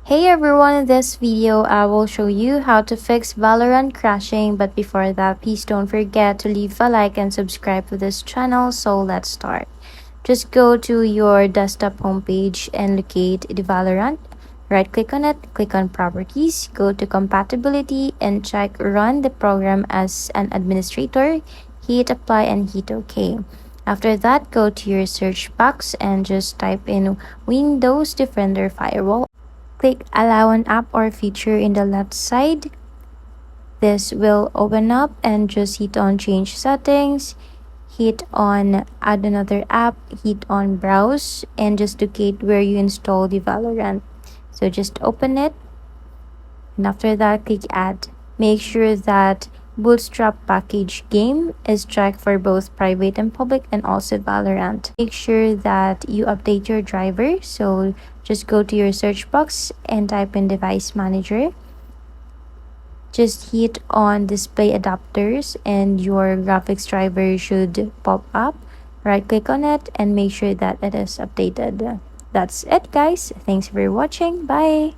Hey everyone, in this video I will show you how to fix Valorant crashing, but before that please don't forget to leave a like and subscribe to this channel. So let's start. Just go to your desktop homepage and locate the Valorant. Right click on it, click on properties, go to compatibility and check run the program as an administrator, hit apply and hit OK. After that, go to your search box and just type in Windows Defender Firewall. Click allow an app or feature in the left side. This will open up and just hit on change settings, hit on add another app, hit on browse and just locate where you install the Valorant. So just open it and after that click add. Make sure that Bootstrap package game is checked for both private and public and also Valorant. Make sure that you update your driver. So just go to your search box and type in device manager. Just hit on display adapters and your graphics driver should pop up. Right click on it and make sure that it is updated. That's it guys. Thanks for watching. Bye.